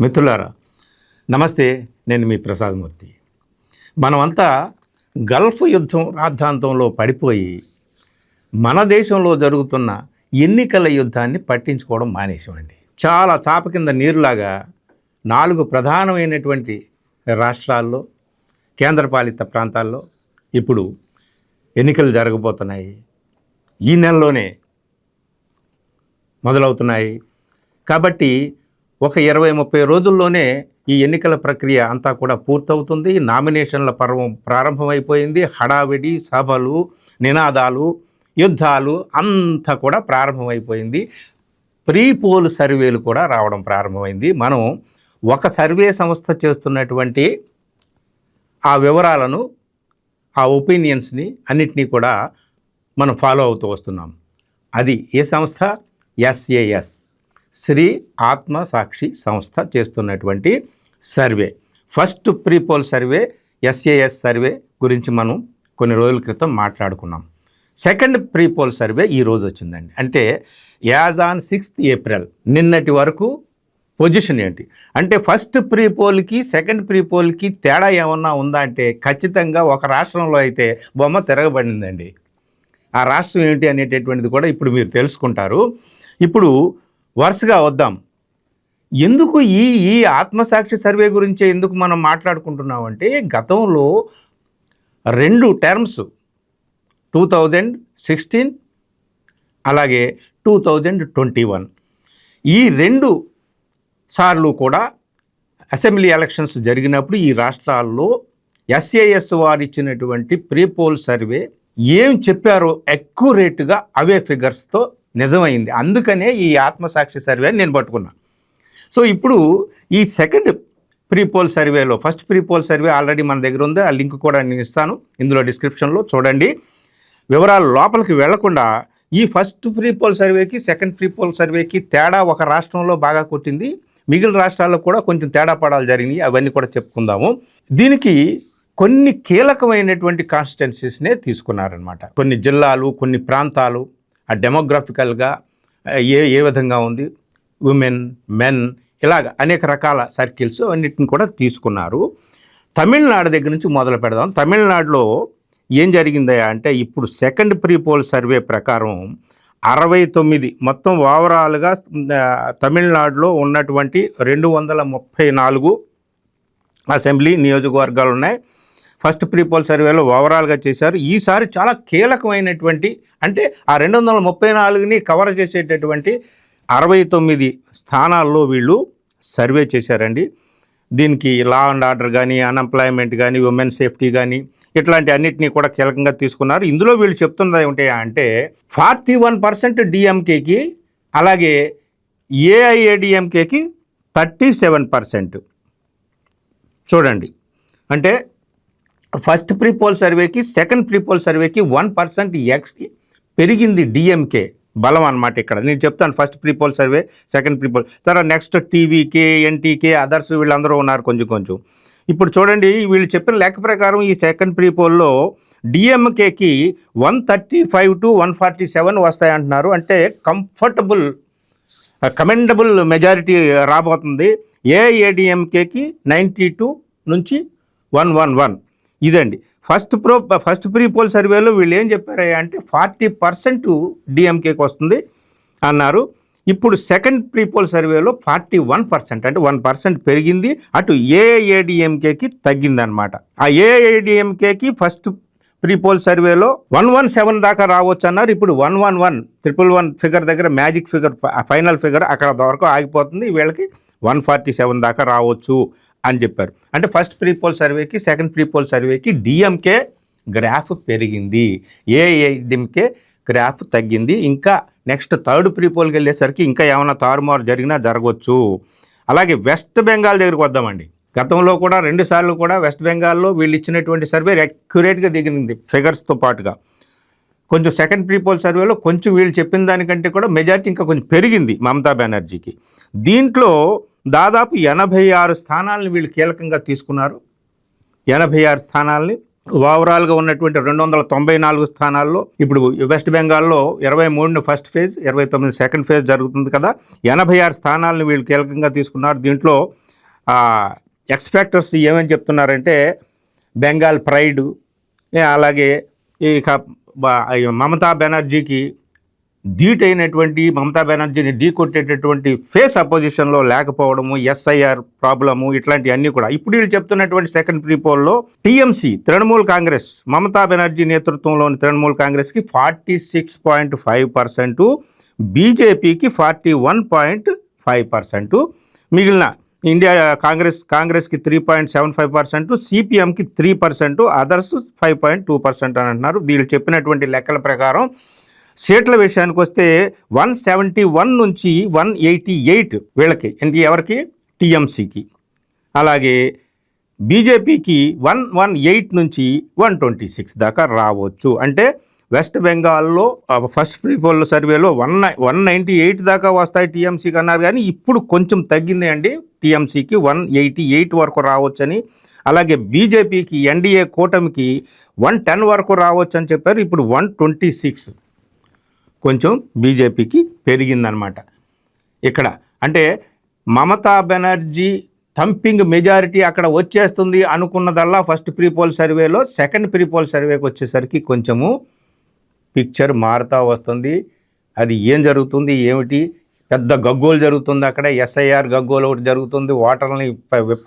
మిత్రులారా నమస్తే, నేను మీ ప్రసాదమూర్తి. మనమంతా గల్ఫ్ యుద్ధం రాద్ధాంతంలో పడిపోయి మన దేశంలో జరుగుతున్న ఎన్నికల యుద్ధాన్ని పట్టించుకోవడం మానేసామండి. చాలా చాప కింద నీరులాగా 4 ప్రధానమైనటువంటి రాష్ట్రాల్లో, కేంద్రపాలిత ప్రాంతాల్లో ఇప్పుడు ఎన్నికలు జరగబోతున్నాయి. ఈ నెలలోనే మొదలవుతున్నాయి. కాబట్టి ఒక 20-30 రోజుల్లోనే ఈ ఎన్నికల ప్రక్రియ అంతా కూడా పూర్తవుతుంది. నామినేషన్ల పర్వం ప్రారంభమైపోయింది. హడావిడి, సభలు, నినాదాలు, యుద్ధాలు అంతా కూడా ప్రారంభమైపోయింది. ప్రీ పోల్ సర్వేలు కూడా రావడం ప్రారంభమైంది. మనం ఒక సర్వే సంస్థ చేస్తున్నటువంటి ఆ వివరాలను, ఆ ఒపీనియన్స్ని అన్నిటినీ కూడా మనం ఫాలో అవుతూ వస్తున్నాం. అది ఏ సంస్థ? SAS, శ్రీ ఆత్మసాక్షి సంస్థ చేస్తున్నటువంటి survey. First pre poll survey SAS survey గురించి మనం కొన్ని రోజుల క్రితం మాట్లాడుకున్నాం. సెకండ్ ప్రీ పోల్ సర్వే ఈరోజు వచ్చిందండి. అంటే యాజ్ ఆన్ 6th ఏప్రిల్ నిన్నటి వరకు పొజిషన్ ఏంటి అంటే, ఫస్ట్ ప్రీ పోల్కి సెకండ్ ప్రీ పోల్కి తేడా ఏమన్నా ఉందా అంటే, ఖచ్చితంగా ఒక రాష్ట్రంలో అయితే బొమ్మ తిరగబడిందండి. ఆ రాష్ట్రం ఏంటి అనేటటువంటిది కూడా ఇప్పుడు మీరు తెలుసుకుంటారు. ఇప్పుడు వరుసగా వద్దాం. ఎందుకు ఈ ఆత్మసాక్షి సర్వే గురించే ఎందుకు మనం మాట్లాడుకుంటున్నామంటే, గతంలో 2 టర్మ్స్ 2016 అలాగే 2021 ఈ 2 సార్లు కూడా అసెంబ్లీ ఎలక్షన్స్ జరిగినప్పుడు ఈ రాష్ట్రాల్లో SAS వారు ఇచ్చినటువంటి ప్రీ పోల్ సర్వే ఏం చెప్పారో అక్యురేట్గా అవే ఫిగర్స్తో నిజమైంది. అందుకనే ఈ ఆత్మసాక్షి సర్వే నేను పట్టుకున్నా. సో ఇప్పుడు ఈ సెకండ్ ప్రీ పోల్ సర్వేలో, first pre poll survey already మన దగ్గర ఉంది. ఆ లింక్ కూడా నేను ఇస్తాను ఇందులో డిస్క్రిప్షన్లో, చూడండి. వివరాలు లోపలికి వెళ్లకుండా ఈ ఫస్ట్ ప్రీ పోల్ సర్వేకి సెకండ్ ప్రీ పోల్ సర్వేకి తేడా ఒక రాష్ట్రంలో బాగా కొట్టింది, మిగిలిన రాష్ట్రాల్లో కూడా కొంచెం తేడా పడాలు జరిగినాయి. అవన్నీ కూడా చెప్పుకుందాము. దీనికి కొన్ని కీలకమైనటువంటి కాన్స్టిట్యున్సీస్నే తీసుకున్నారనమాట. కొన్ని జిల్లాలు, కొన్ని ప్రాంతాలు, ఆ డెమోగ్రఫికల్గా ఏ విధంగా ఉంది, ఉమెన్, మెన్, ఇలాగ అనేక రకాల సర్కిల్స్ అన్నిటిని కూడా తీసుకున్నారు. తమిళనాడు దగ్గర నుంచి మొదలు పెడదాం. తమిళనాడులో ఏం జరిగిందా అంటే, ఇప్పుడు సెకండ్ ప్రీ పోల్ సర్వే ప్రకారం 69 మొత్తం ఓవరాల్గా తమిళనాడులో ఉన్నటువంటి 234 అసెంబ్లీ నియోజకవర్గాలు ఉన్నాయి. ఫస్ట్ ప్రీ పోల్ సర్వేలో ఓవరాల్గా చేశారు. ఈసారి చాలా కీలకమైనటువంటి, అంటే ఆ 234ని కవర్ చేసేటటువంటి 69 స్థానాల్లో వీళ్ళు సర్వే చేశారండి. దీనికి లా అండ్ ఆర్డర్ కానీ, అన్ఎంప్లాయ్మెంట్ కానీ, ఉమెన్ సేఫ్టీ కానీ, ఇట్లాంటి అన్నిటినీ కూడా కీలకంగా తీసుకున్నారు. ఇందులో వీళ్ళు చెప్తున్నది ఏమిటి అంటే, 41% డిఎంకేకి, అలాగే ఏఐఏడిఎంకేకి 37%. చూడండి, అంటే ఫస్ట్ ప్రీ పోల్ సర్వేకి సెకండ్ ప్రీ పోల్ సర్వేకి 1% పెరిగింది డిఎంకే బలం అన్నమాట. ఇక్కడ నేను చెప్తాను first pre poll survey, second pre poll, తర్వాత నెక్స్ట్ టీవీకే, ఎన్టీకే, అదర్స్ వీళ్ళందరూ ఉన్నారు కొంచెం. ఇప్పుడు చూడండి, వీళ్ళు చెప్పిన లెక్క ప్రకారం ఈ సెకండ్ ప్రీ పోల్లో డిఎంకేకి 135 to 147 వస్తాయంటున్నారు. అంటే కమెండబుల్ మెజారిటీ రాబోతుంది. ఏఐఏడిఎంకేకి 92 నుంచి 111. ఇదండి ఫస్ట్ ప్రీ పోల్ సర్వేలో వీళ్ళు ఏం చెప్పారు అంటే 40% డిఎంకేకి వస్తుంది అన్నారు. ఇప్పుడు సెకండ్ ప్రీ పోల్ సర్వేలో 41%, అంటే 1% పెరిగింది. అటు ఏఐఏడిఎంకేకి తగ్గిందనమాట. ఆ ఏఐఏడిఎంకేకి ఫస్ట్ ప్రీ పోల్ సర్వేలో 117 దాకా రావచ్చు అన్నారు. ఇప్పుడు 111 ఫిగర్ దగ్గర, మ్యాజిక్ ఫిగర్, ఫైనల్ ఫిగర్ అక్కడ వరకు ఆగిపోతుంది. వీళ్ళకి 147 దాకా రావచ్చు అని చెప్పారు. అంటే ఫస్ట్ ప్రీ పోల్ సర్వేకి సెకండ్ ప్రీ పోల్ సర్వేకి డిఎంకే గ్రాఫ్ పెరిగింది, ఏఐడిఎంకే గ్రాఫ్ తగ్గింది. ఇంకా నెక్స్ట్ థర్డ్ ప్రీ పోల్కి వెళ్ళేసరికి ఇంకా ఏమైనా తారుమారు జరిగినా జరగవచ్చు. అలాగే వెస్ట్ బెంగాల్ దగ్గరికి వద్దామండి. గతంలో కూడా 2 సార్లు కూడా వెస్ట్ బెంగాల్లో వీళ్ళు ఇచ్చినటువంటి సర్వే అక్యురేట్గా దిగింది ఫిగర్స్తో పాటుగా. కొంచెం సెకండ్ ప్రీ పోల్ సర్వేలో కొంచెం వీళ్ళు చెప్పిన దానికంటే కూడా మెజారిటీ ఇంకా కొంచెం పెరిగింది మమతా బెనర్జీకి. దీంట్లో దాదాపు 86 స్థానాలను వీళ్ళు కీలకంగా తీసుకున్నారు. 86 స్థానాలని ఓవరాల్గా ఉన్నటువంటి 294 స్థానాల్లో ఇప్పుడు వెస్ట్ బెంగాల్లో 23 ఫస్ట్ ఫేజ్, 29 సెకండ్ ఫేజ్ జరుగుతుంది కదా. 86 స్థానాలను వీళ్ళు కీలకంగా తీసుకున్నారు. దీంట్లో ఎక్స్పెక్టర్స్ ఏమని చెప్తున్నారంటే బెంగాల్ ప్రైడ్, అలాగే ఇక మమతా బెనర్జీకి ధీటైనటువంటి మమతా బెనర్జీని ఢీ కొట్టేటటువంటి ఫేస్ అపోజిషన్లో లేకపోవడము, ఎస్ఐఆర్ ప్రాబ్లము, ఇట్లాంటివన్నీ కూడా. ఇప్పుడు వీళ్ళు చెప్తున్నటువంటి సెకండ్ ప్రీ పోల్లో టీఎంసీ తృణమూల్ కాంగ్రెస్, మమతా బెనర్జీ నేతృత్వంలోని తృణమూల్ కాంగ్రెస్కి 46.5%, బీజేపీకి 41.5%, మిగిలిన ఇండియా కాంగ్రెస్కి 3.75%, సిపిఎంకి 3%, అదర్స్ 5.2% అని అంటున్నారు. వీళ్ళు చెప్పినటువంటి లెక్కల ప్రకారం సీట్ల విషయానికి వస్తే 171 నుంచి 188 వీళ్ళకి, ఎవరికి, టీఎంసీకి. అలాగే బీజేపీకి 118 నుంచి 126 దాకా రావచ్చు. అంటే వెస్ట్ బెంగాల్లో ఫస్ట్ ప్రీ పోల్ సర్వేలో 198 దాకా వస్తాయి టీఎంసీకి అన్నారు, కానీ ఇప్పుడు కొంచెం తగ్గింది అండి. టీఎంసీకి 188 వరకు రావచ్చని, అలాగే బీజేపీకి ఎన్డీఏ కూటమికి 110 వరకు రావచ్చు అని చెప్పారు. ఇప్పుడు 126 కొంచెం బీజేపీకి పెరిగిందనమాట. ఇక్కడ అంటే మమతా బెనర్జీ థంపింగ్ మెజారిటీ అక్కడ వచ్చేస్తుంది అనుకున్నదల్లా ఫస్ట్ ప్రీ పోల్ సర్వేలో, సెకండ్ ప్రీ పోల్ సర్వేకి వచ్చేసరికి కొంచెము పిక్చర్ మారుతూ వస్తుంది. అది ఏం జరుగుతుంది, ఏమిటి, పెద్ద గగ్గోలు జరుగుతుంది అక్కడ. ఎస్ఐఆర్ గగ్గోలు ఒకటి జరుగుతుంది. ఓటర్లని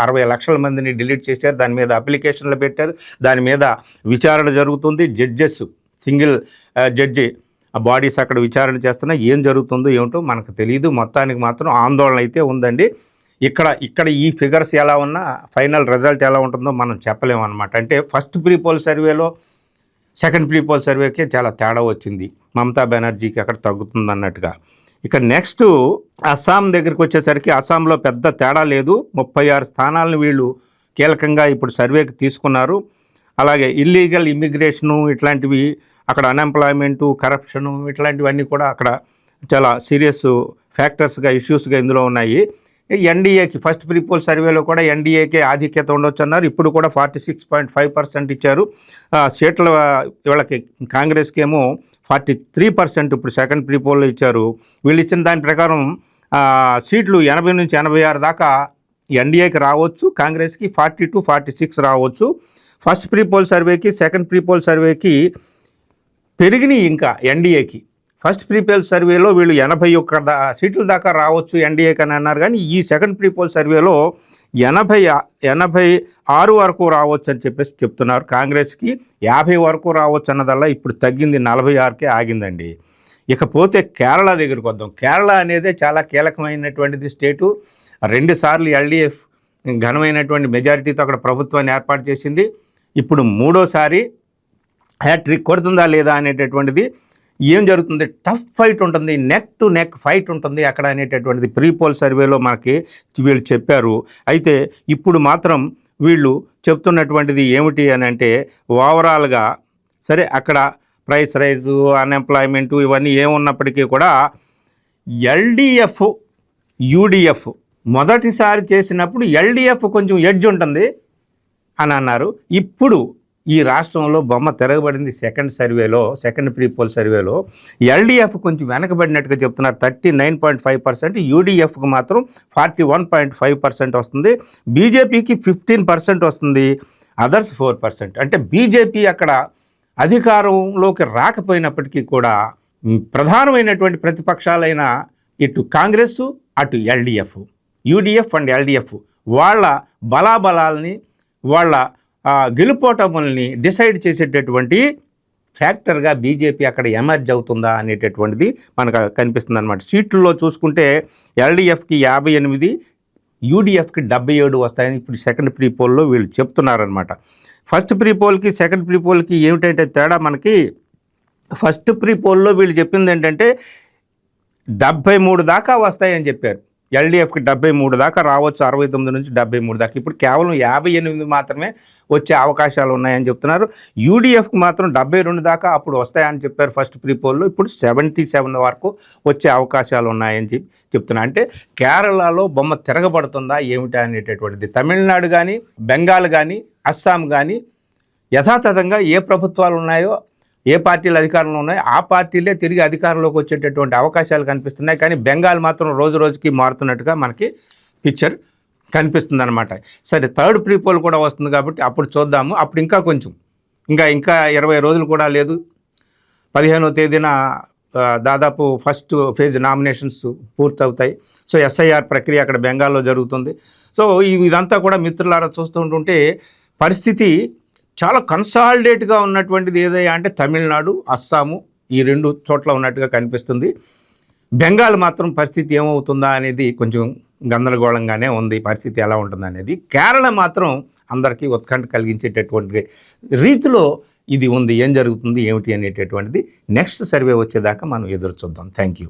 60 లక్షల మందిని డిలీట్ చేశారు, దాని మీద అప్లికేషన్లు పెట్టారు, దాని మీద విచారణ జరుగుతుంది. జడ్జెస్, సింగిల్ జడ్జి బాడీస్ అక్కడ విచారణ చేస్తున్నా. ఏం జరుగుతుందో ఏమిటో మనకు తెలియదు. మొత్తానికి మాత్రం ఆందోళన అయితే ఉందండి. ఇక్కడ ఈ ఫిగర్స్ ఎలా ఉన్నా ఫైనల్ రిజల్ట్ ఎలా ఉంటుందో మనం చెప్పలేము అనమాట. అంటే ఫస్ట్ ప్రీ పోల్ సర్వేలో సెకండ్ ప్రీ పోల్ సర్వేకే చాలా తేడా వచ్చింది. మమతా బెనర్జీకి అక్కడ తగ్గుతుంది అన్నట్టుగా. ఇక నెక్స్ట్ అస్సాం దగ్గరికి వచ్చేసరికి అస్సాంలో పెద్ద తేడా లేదు. 36 స్థానాలను వీళ్ళు కీలకంగా ఇప్పుడు సర్వేకి తీసుకున్నారు. అలాగే ఇల్లీగల్ ఇమ్మిగ్రేషను, ఇట్లాంటివి అక్కడ అన్ఎంప్లాయ్మెంటు, కరప్షను, ఇట్లాంటివన్నీ కూడా అక్కడ చాలా సీరియస్ ఫ్యాక్టర్స్గా, ఇష్యూస్గా ఇందులో ఉన్నాయి. ఎన్డీఏకి ఫస్ట్ ప్రీ పోల్ సర్వేలో కూడా ఎన్డీఏకే ఆధిక్యత ఉండొచ్చు అన్నారు. ఇప్పుడు కూడా 46.5% ఇచ్చారు. సీట్ల వీళ్ళకి కాంగ్రెస్కి ఏమో 43% ఇప్పుడు సెకండ్ ప్రీ పోల్లో ఇచ్చారు. వీళ్ళు ఇచ్చిన దాని ప్రకారం సీట్లు 80 నుంచి 86 దాకా ఎన్డీఏకి రావచ్చు, కాంగ్రెస్కి 42, 46 రావచ్చు. ఫస్ట్ ప్రీ పోల్ సర్వేకి సెకండ్ ప్రీ పోల్ సర్వేకి పెరిగినాయి. ఇంకా ఎన్డీఏకి ఫస్ట్ ప్రీ పోల్ సర్వేలో వీళ్ళు 81 సీట్ల దాకా రావచ్చు ఎన్డీఏకి అని అన్నారు, కానీ ఈ సెకండ్ ప్రీ పోల్ సర్వేలో 86 వరకు రావచ్చు అని చెప్పేసి చెప్తున్నారు. కాంగ్రెస్కి 50 వరకు రావచ్చు అన్నదల్లా ఇప్పుడు తగ్గింది, 46కే ఆగిందండి. ఇకపోతే కేరళ దగ్గరికి వద్దాం. కేరళ అనేది చాలా కీలకమైనటువంటిది స్టేటు. 2 సార్లు ఎల్డీఎఫ్ ఘనమైనటువంటి మెజారిటీతో అక్కడ ప్రభుత్వాన్ని ఏర్పాటు చేసింది. ఇప్పుడు 3వసారి హ్యాట్రిక్ కొడుతుందా లేదా అనేటటువంటిది. ఏం జరుగుతుంది, టఫ్ ఫైట్ ఉంటుంది, నెక్ టు నెక్ ఫైట్ ఉంటుంది అక్కడ అనేటటువంటిది ప్రీ పోల్ సర్వేలో మనకి వీళ్ళు చెప్పారు. అయితే ఇప్పుడు మాత్రం వీళ్ళు చెప్తున్నటువంటిది ఏమిటి అని అంటే, ఓవరాల్గా సరే అక్కడ ప్రైస్ రైజు, అన్ఎంప్లాయ్మెంటు ఇవన్నీ ఏమున్నప్పటికీ కూడా ఎల్డీఎఫ్ యూడిఎఫ్ మొదటిసారి చేసినప్పుడు ఎల్డీఎఫ్ కొంచెం ఎడ్జ్ ఉంటుంది అని అన్నారు. ఇప్పుడు ఈ రాష్ట్రంలో బొమ్మ తిరగబడింది. సెకండ్ ప్రీ పోల్ సర్వేలో ఎల్డీఎఫ్ కొంచెం వెనకబడినట్టుగా చెప్తున్నారు. 39.5%, యూడీఎఫ్కి మాత్రం 41.5% వస్తుంది. బీజేపీకి 15% వస్తుంది, అదర్స్ 4%. అంటే బీజేపీ అక్కడ అధికారంలోకి రాకపోయినప్పటికీ కూడా ప్రధానమైనటువంటి ప్రతిపక్షాలైన ఇటు కాంగ్రెస్, అటు ఎల్డీఎఫ్, యూడీఎఫ్ అండ్ ఎల్డీఎఫ్ వాళ్ళ బలాబలాల్ని, వాళ్ళ గెలుపోటముల్ని డిసైడ్ చేసేటటువంటి ఫ్యాక్టర్గా బీజేపీ అక్కడ ఎమర్జ్ అవుతుందా అనేటటువంటిది మనకు కనిపిస్తుంది అనమాట. సీట్లలో చూసుకుంటే ఎల్డీఎఫ్కి 58, యూడీఎఫ్కి 77 వస్తాయని ఇప్పుడు సెకండ్ ప్రీ పోల్లో వీళ్ళు చెప్తున్నారనమాట. ఫస్ట్ ప్రీ పోల్కి సెకండ్ ప్రీ పోల్కి ఏమిటంటే తేడా, మనకి ఫస్ట్ ప్రీ పోల్లో వీళ్ళు చెప్పింది ఏంటంటే 73 దాకా వస్తాయని చెప్పారు. ఎల్డీఎఫ్కి 73 దాకా రావచ్చు, 69 నుంచి 73 దాకా. ఇప్పుడు కేవలం 58 మాత్రమే వచ్చే అవకాశాలు ఉన్నాయని చెప్తున్నారు. యూడీఎఫ్కి మాత్రం 72 దాకా అప్పుడు వస్తాయని చెప్పారు ఫస్ట్ ప్రీ పోల్లో. ఇప్పుడు 77 వరకు వచ్చే అవకాశాలు ఉన్నాయని చెప్తున్నారు. అంటే కేరళలో బొమ్మ తిరగబడుతుందా ఏమిటా అనేటటువంటిది. తమిళనాడు కానీ, బెంగాల్ కానీ, అస్సాం కానీ యథాతథంగా ఏ ప్రభుత్వాలు ఉన్నాయో, ఏ పార్టీలు అధికారంలో ఉన్నాయో ఆ పార్టీలే తిరిగి అధికారంలోకి వచ్చేటటువంటి అవకాశాలు కనిపిస్తున్నాయి. కానీ బెంగాల్ మాత్రం రోజు రోజుకి మారుతున్నట్టుగా మనకి పిక్చర్ కనిపిస్తుంది అనమాట. సరే, థర్డ్ ప్రీ పోల్ కూడా వస్తుంది కాబట్టి అప్పుడు చూద్దాము. అప్పుడు ఇంకా కొంచెం ఇంకా 20 రోజులు కూడా లేదు. 15వ తేదీన దాదాపు ఫస్ట్ ఫేజ్ నామినేషన్స్ పూర్తవుతాయి. సో ఎస్ఐఆర్ ప్రక్రియ అక్కడ బెంగాల్లో జరుగుతుంది. సో ఇదంతా కూడా మిత్రులారా చూస్తూ ఉంటుంటే పరిస్థితి చాలా కన్సాలిడేట్గా ఉన్నటువంటిది ఏదయ్యా అంటే తమిళనాడు, అస్సాము ఈ 2 చోట్ల ఉన్నట్టుగా కనిపిస్తుంది. బెంగాల్ మాత్రం పరిస్థితి ఏమవుతుందా అనేది కొంచెం గందరగోళంగానే ఉంది. పరిస్థితి ఎలా ఉంటుంది అనేది. కేరళ మాత్రం అందరికీ ఉత్కంఠ కలిగించేటటువంటి రీతిలో ఇది ఉంది. ఏం జరుగుతుంది ఏమిటి అనేటటువంటిది నెక్స్ట్ సర్వే వచ్చేదాకా మనం ఎదురు చూద్దాం. Thank you.